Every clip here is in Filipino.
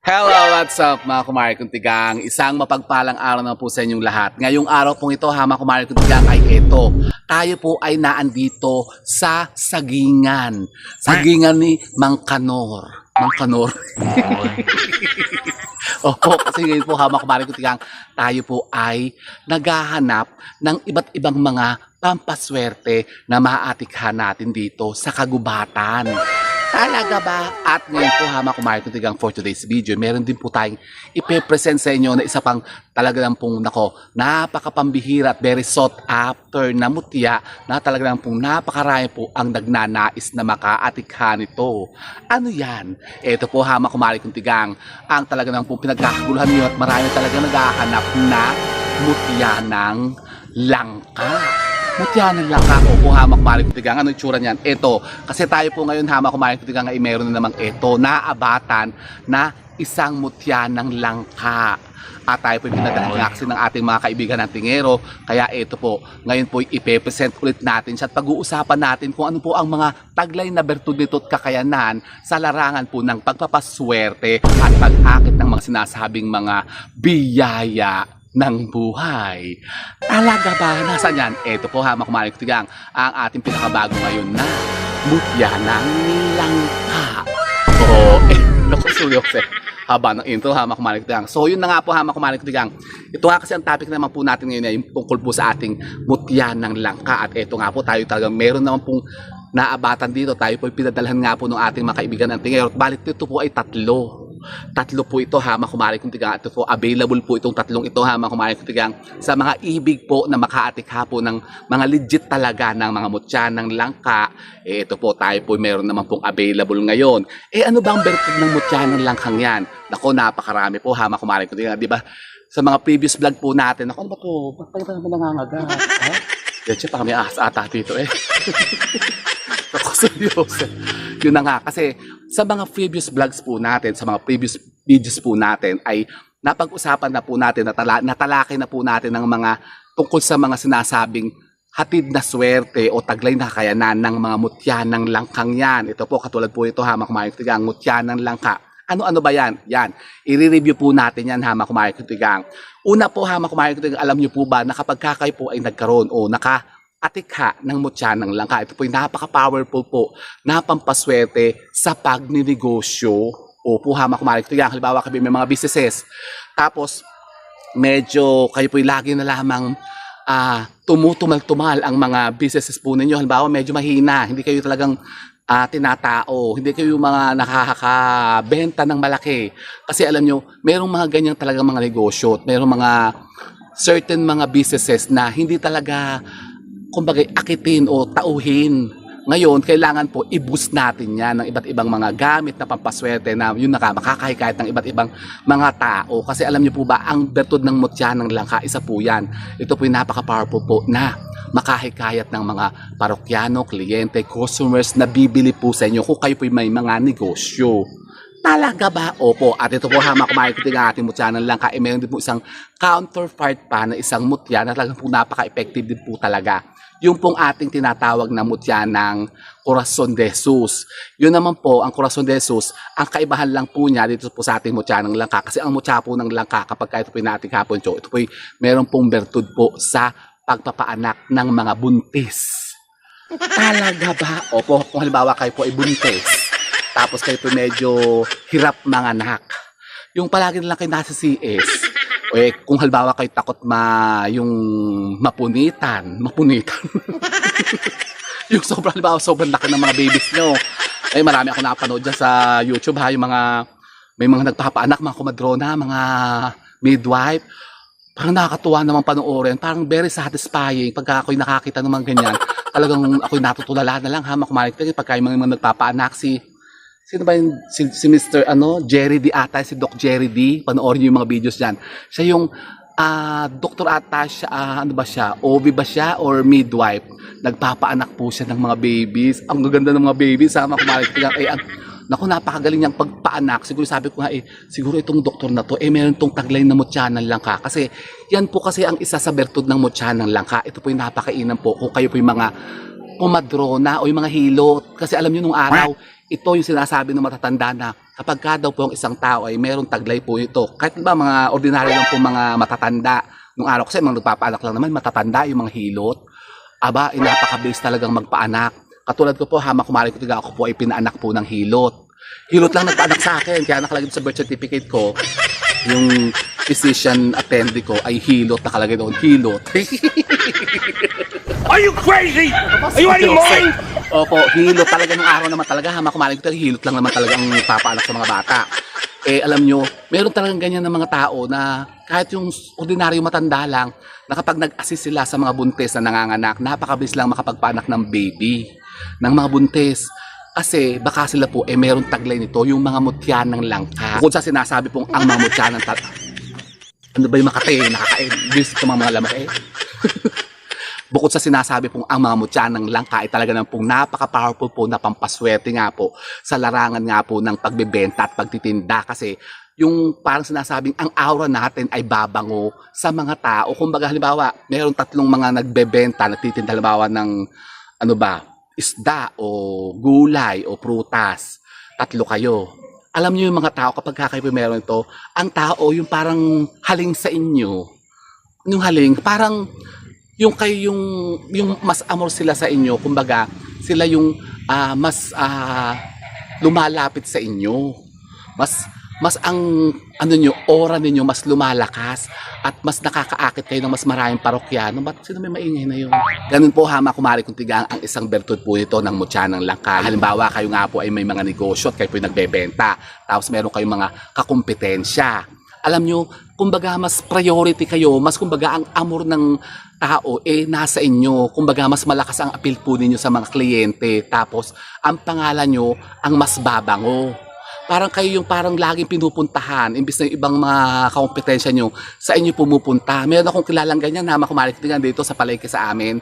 Hello, what's up mga kumari kuntigang? Isang mapagpalang araw na po sa inyong lahat. Ngayong araw pong ito, mga kumari kuntigang, ay ito. Tayo po ay naandito sa Sagingan. Sagingan ni Mang Kanor. Mang Kanor. Opo, kasi ngayon po, mga kumari kuntigang, tayo po ay naghahanap ng iba't ibang mga pampaswerte na maaatikhan natin dito sa kagubatan. Talaga ba? At ngayon po mga kumari kuntigang for today's video, meron din po tayong ipe-present sa inyo na isa pang talaga lang pong napakapambihira at very sought after na mutya na talaga lang pong napakarami po ang nagnanais na makaatikha nito. Ano yan? Ito po mga kumari kuntigang ang talaga lang pong pinagkakaguluhan niyo at marami talaga naghahanap na mutya ng langka. Mutya ng langka o hamak kumari kuntigang. Ano itsura niyan? Ito. Kasi tayo po ngayon hamak kumari kuntigang ay meron na namang ito naabatan na isang mutya ng langka. At tayo po pinadalaksi ng ating mga kaibigan ng tingero. Kaya ito po, ngayon po ipe-present ulit natin siya at pag-uusapan natin kung ano po ang mga taglay na bertud nito at kakayanan sa larangan po ng pagpapaswerte at pag-akit ng mga sinasabing mga biyaya ng buhay. Talaga ba? Nasaan yan? Ito po ha, mga kumari kuntigang, ang ating pinakabago ngayon na mutya ng langka. Oo, naku, seryoso. Haba ng intro ha, mga kumari kuntigang. So, yun na nga po ha, mga kumari kuntigang. Ito nga kasi ang topic naman po natin ngayon ay yung tungkol po sa ating mutya ng langka. At ito nga po, tayo talagang meron naman pong naabatan dito. Tayo po pinadalhan nga po ng ating mga kaibigan ng tingero. Balit ito po ay tatlo. Tatlo po ito ha, mga kumari kuntigang. Ito po, available po itong tatlong ito ha, mga kumari kuntigang, sa mga ibig po na makaatikha po ng mga legit talaga ng mga mutya ng langka. Ito po, tayo po meron naman pong available ngayon. Ano bang bertud ng mutya ng langkang yan? Nako, napakarami po ha, mga kumari kuntigang. Di ba? Sa mga previous vlog po natin, ako, ano ba ito? Ba't pa naman nangangagat? Ha? Yan siya, parang may ahas ata dito Ako, seryoso. Yun na nga, kasi sa mga previous vlogs po natin, sa mga previous videos po natin, ay napag-usapan na po natin, natalakay na po natin ng mga tungkol sa mga sinasabing hatid na swerte o taglay na kakayanan ng mga mutya ng langkang yan. Ito po, katulad po ito, ha, mga kumari kuntigang, mutya ng langka. Ano-ano ba yan? Yan. I-review po natin yan, ha, mga kumari kuntigang. Una po, ha, mga kumari kuntigang, alam nyo po ba na kapag kayo po ay nagkaroon o atikha ng mutya ng langka. Ito po yung napaka-powerful po na pampaswerte sa pagninegosyo. O po ha, mga kumari kuntigang, halimbawa kayo may mga businesses. Tapos, medyo kayo po yung lagi na lamang tumutumal-tumal ang mga businesses po ninyo. Halimbawa, medyo mahina. Hindi kayo talagang tinatao. Hindi kayo mga nakakabenta ng malaki. Kasi alam nyo, merong mga ganyan talagang mga negosyo. Merong mga certain mga businesses na hindi talaga kumbaga akitin o tauhin. Ngayon, kailangan po i-boost natin yan ng iba't ibang mga gamit na pampaswerte na yun makakahikayat ng iba't ibang mga tao. Kasi alam niyo po ba, ang bertud ng mutya ng langka, isa po yan. Ito po yung napaka-powerful po na makahikayat ng mga parokyano, kliyente, customers na bibili po sa inyo kung kayo po may mga negosyo. Talaga ba? Opo. At ito po ha, mga kumari kuntigang, ating mutya ng langka, meron din po isang counterpart pa na isang mutya na talagang po napaka-effective din po talaga. Yung pong ating tinatawag na mutya ng Corazon de Jesus. Yun naman po, ang Corazon de Jesus, ang kaibahan lang po niya dito po sa ating mutya ng langka. Kasi ang mutya po ng langka, kapag ito po yung ating hapon, ito po meron pong bertud po sa pagpapaanak ng mga buntis. Talaga ba? Opo, kung halimbawa kayo po ay buntis, tapos kayo po medyo hirap manganak. Yung palagi na lang kayo nasa CS, kung halimbawa kayo takot yung mapunitan. Yung sobrang laki ng mga babies nyo. Marami ako napanood dyan sa YouTube ha, yung may mga nagpapaanak, mga kumadrona, mga midwife. Parang nakakatuwa naman panoorin. Parang very satisfying pagka ako'y nakakita ng mga ganyan. Talagang ako'y natutulala na lang ha, makumalit pagka yung mga nagpapaanak sino ba yung si Mr. Jerry D ata, si Doc Jerry D. Panoorin niyo yung mga videos diyan. Siya yung doktor ata siya, ano ba siya? OB ba siya or midwife? Nagpapaanak po siya ng mga babies. Ang gaganda ng mga babies, sama kumalit naku, napakagaling niyang pagpaanak. Siguro sabi ko nga siguro itong doktor na to, meron tong taglay na mutya ng langka. Kasi yan po kasi ang isa sa bertud ng mutya ng langka. Ito po yung napakainam po kung kayo po yung mga pumadrona o yung mga hilot. Kasi alam niyo nung araw, ito yung sinasabi ng matatanda na kapag ka daw po ang isang tao ay merong taglay po ito, kahit ba mga ordinaryo lang po mga matatanda, nung araw kasi mga nagpapaanak lang naman, matatanda yung mga hilot, aba, napakabilis talagang magpaanak. Katulad ko po, kumari ko tiga ako po ay pinaanak po ng hilot. Hilot lang nagpaanak sa akin, kaya nakalagay sa birth certificate ko, yung physician attendee ko ay hilot, nakalagay doon, hilot. Are you crazy? Are you out of your mind? Opo, hilot talaga nung araw naman talaga, kumari ko talaga, hilot lang naman talaga ang papaanak sa mga bata. Eh, alam nyo, meron talagang ganyan ng mga tao na kahit yung ordinaryo matanda lang, na kapag nag-assist sila sa mga buntis na nanganganak, napakabilis lang makapagpanak ng baby, ng mga buntis. Kasi baka sila po, meron taglay nito, yung mga mutya ng langka. Kung sa sinasabi pong ang mga mutya ng ano ba yung makate, nakakain, bis ito mga lamaki. Bukod sa sinasabi pong ang mga mutya ng langka ay talaga naman pong napaka-powerful po na pampaswerte nga po sa larangan nga po ng pagbebenta at pagtitinda. Kasi yung parang sinasabing ang aura natin ay babango sa mga tao. Kung baga halimbawa, mayroong tatlong mga nagbebenta, nagtitinda halimbawa ng ano ba, isda o gulay o prutas. Tatlo kayo. Alam niyo yung mga tao kapag kayo meron ito, ang tao yung parang haling sa inyo. Yung haling, parang yung kayo yung mas amor sila sa inyo, kumbaga sila yung mas lumalapit sa inyo. Mas ang ano nyo, aura ninyo mas lumalakas at mas nakakaakit kayo ng mas maraming parokyano. Ba't sino may maingay na yun? Ganun po kumari kung tigang ang isang bertud po ito ng mutya ng langka. Halimbawa kayo nga po ay may mga negosyo at kayo po yung nagbebenta. Tapos meron kayong mga kakumpetensya. Alam nyo, kumbaga mas priority kayo, mas kumbaga ang amor ng tao nasa inyo. Kumbaga mas malakas ang appeal po ninyo sa mga kliyente. Tapos ang pangalan nyo ang mas babango. Parang kayo yung parang laging pinupuntahan, imbis na yung ibang mga kakompetensya nyo, sa inyo pumupunta. Meron akong kilalang ganyan na makumarikitingan dito sa palengke sa amin.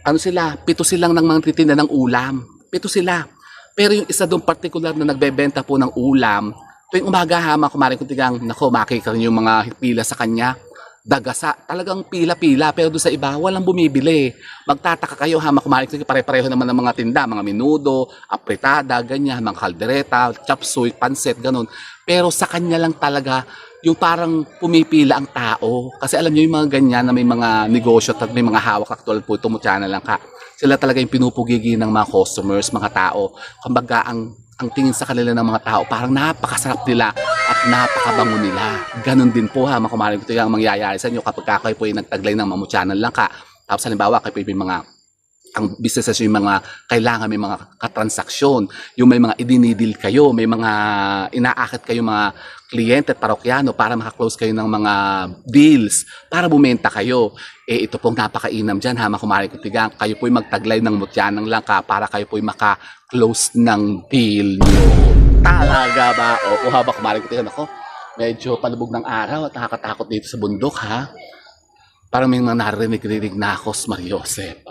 Ano sila? 7 silang ng mga titinda ng ulam. 7 sila. Pero yung isa doon particular na nagbebenta po ng ulam, tuwing umaga makumarikitingan, nako, makikita yung mga pila sa kanya. Dagasa, talagang pila-pila, pero doon sa iba, walang bumibili. Magtataka kayo makumarikitingan, pare-pareho naman ng mga tinda, mga menudo, apritada, ganyan, mga kaldereta, chop suey, pansit, ganun. Pero sa kanya lang talaga, yung parang pumipila ang tao. Kasi alam niyo yung mga ganyan na may mga negosyo at may mga hawak actual po, tumutya na lang ka. Sila talaga yung pinupugigi ng mga customers, mga tao. Kumbaga, ang tingin sa kanila ng mga tao, parang napakasarap nila at napakabango nila. Ganon din po makumarin ko ito yung mangyayari sa inyo kapag kayo po yung nagtaglay ng mamutyanan lang ka. Tapos halimbawa kayo po yung mga, ang businesses yung mga kailangan may mga katransaksyon, yung may mga idinidil kayo, may mga inaakit kayo mga kliyente at parokyano para makaklose kayo ng mga deals, para bumenta kayo. Ito pong napakainam dyan makumari ko tigang, kayo po'y magtaglay ng mutyanan lang ka para kayo po'y maka-close ng deal nyo. Talaga ba? Opo kumari ko tigang ako. Medyo palubog ng araw at nakakatakot dito sa bundok Parang may mga narinig na ako, Mariosep.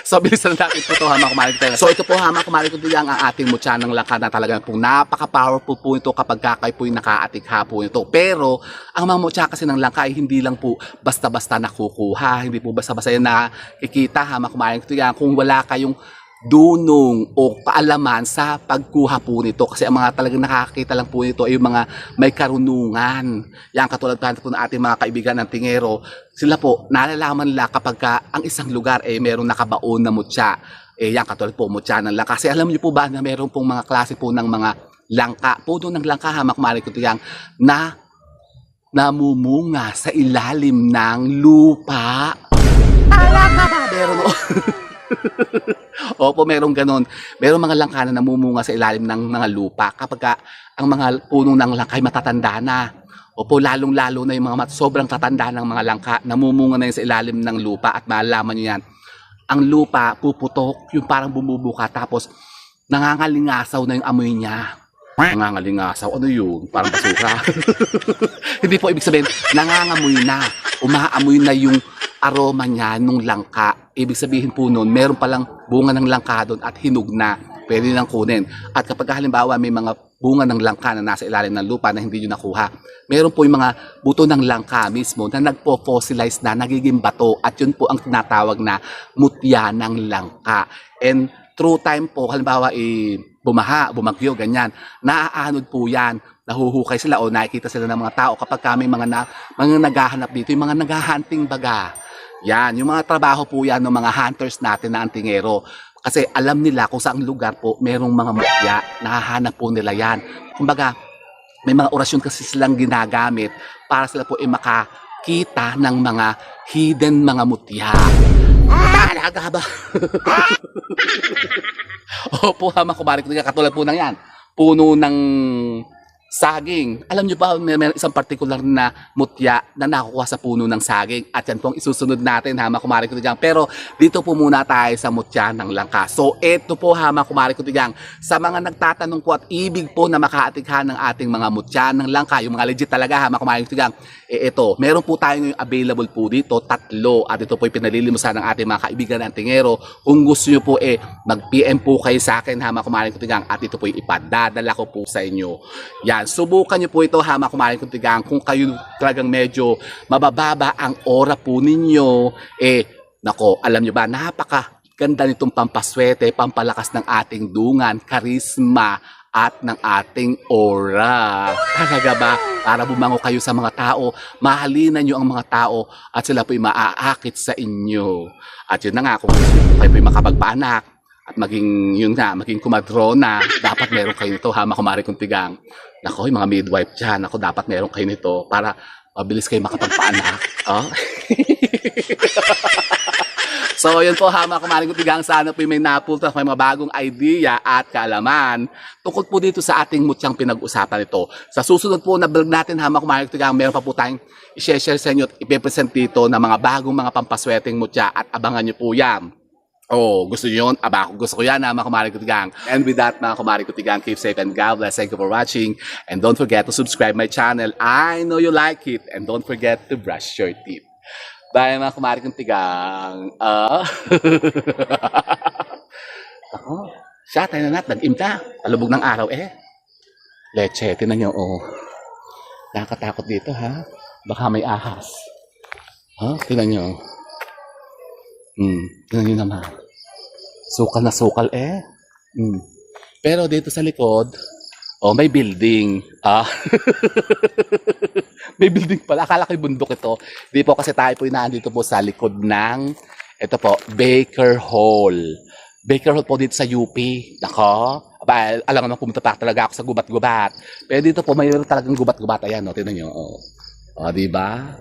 So, bilisan natin po ito kumarin tayo. So, ito po kumarin ko ang ating mutya ng langka na talagang pong napaka-powerful po ito kapag kakay po yung nakaatikha po ito. Pero, ang mga mutya kasi ng langka ay hindi lang po basta-basta nakukuha. Hindi po basta-basta yan nakikita kumarin ko kung wala kayong dunong o kaalaman sa pagkuha po nito. Kasi ang mga talagang nakakita lang po nito ay yung mga may karunungan. Yan katulad po ng ating mga kaibigan ng tingero. Sila po, nalalaman nila kapag ang isang lugar merong nakabaon na mutya. Yan katulad po, mutya ng langka. Kasi alam niyo po ba na meron pong mga klase po ng mga langka. Puno ng langka kumari ko tiyang na namumunga sa ilalim ng lupa. Alaka ba? Meron Opo, merong ganon. Merong mga langka na namumunga sa ilalim ng mga lupa kapag ang mga punong ng langka ay matatanda na. Opo, lalong-lalo na yung mga sobrang tatanda ng mga langka, namumunga na yun sa ilalim ng lupa at malalaman nyo yan. Ang lupa, puputok, yung parang bumubuka tapos nangangalingasaw na yung amoy niya. Nangangalingasaw, ano yun? Parang basura. Hindi po ibig sabihin, nangangamoy na. Umaamoy na yung aroma niya nung langka. Ibig sabihin po nun, meron palang bunga ng langka doon at hinog na. Pwede nang kunin. At kapag halimbawa may mga bunga ng langka na nasa ilalim ng lupa na hindi nyo nakuha, meron po yung mga buto ng langka mismo na nagpo-fossilize na, nagiging bato. At yun po ang tinatawag na mutya ng langka. And through time po, halimbawa bumaha, bumagyo, ganyan. Naaanod po yan. Nahuhukay sila o nakikita sila ng mga tao kapag kami mga naghahanap dito, yung mga naghahunting baga. Yan, yung mga trabaho po yan ng mga hunters natin na antingero. Kasi alam nila kung saang lugar po merong mga mutya, nahahanap po nila yan. Kumbaga, may mga orasyon kasi silang ginagamit para sila po ay makakita ng mga hidden mga mutya. Talaga ba? Opo, mga kumari ko, katulad po ng yan. Puno ng saging. Alam nyo ba, may isang particular na mutya na nakukuha sa puno ng saging. At yan po ang isusunod natin, mga kumari ko tigang. Pero dito po muna tayo sa mutya ng langka. So, ito po, mga kumari ko tigang. Sa mga nagtatanong po at ibig po na makaatikhan ng ating mga mutya ng langka, yung mga legit talaga, mga kumari ko tigang. Ito, meron po tayo ngayon available po dito, 3. At ito po ay pinalilimusan ng ating mga kaibigan ng tingero. Kung gusto nyo po mag-PM po kayo sa akin, mga kumari ko tigang. At ito po ay ipadadala ko po sa inyo. Yan, subukan nyo po ito, mga kumari ko tigang. Kung kayo talagang medyo mabababa ang aura po ninyo, nako, alam nyo ba, napakaganda nitong pampaswerte, pampalakas ng ating dungan, karisma, at ng ating aura. Talaga ba? Para bumango kayo sa mga tao, mahalinan nyo ang mga tao at sila po'y maaakit sa inyo. At yun na nga, kung kayo po'y makapagpaanak at maging kumadrona, dapat meron kayo nito, mga kumari kong tigang. Nako, yung mga midwife dyan, dapat meron kayo nito para mabilis kayo makapagpaanak. Oh? So, yun po, mga kumari kong tigang, sana po may napultas, may mga bagong idea at kaalaman tungkol po dito sa ating mutyang pinag-usapan ito. Sa susunod po na vlog natin, mga kumari kong tigang, meron pa po tayong i-share sa inyo at ipipresent dito na mga bagong mga pampaswerteng mutya at abangan nyo po yan. Oh, gusto nyo yun? Gusto ko yan, mga kumari kong tigang. And with that, mga kumari kong tigang, keep safe and God bless. Thank you for watching. And don't forget to subscribe my channel. I know you like it. And don't forget to brush your teeth. Bye, mga kumari kong tigang. Ako, siya, tayo na nag-imta. Palubog ng araw Leche, tinan nyo, nakakatakot dito, ha? Baka may ahas. Tinan nyo. Tinan nyo naman. Sukal na sukal, Pero dito sa likod, may building. May building pala. Akala ko'y bundok ito. Di po kasi tayo po nandito po sa likod ng, ito po, Baker Hall. Baker Hall po dito sa UP. Nako. Alam naman pumunta pa talaga ako sa gubat-gubat. Pero dito po, mayroon talagang gubat-gubat. Ayan, tingnan nyo. Diba?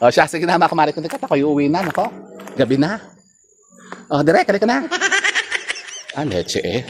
Siya, sige na, mga kumari. Kung ako'y uwi na, nako. Gabi na. Direk, ka na. Leche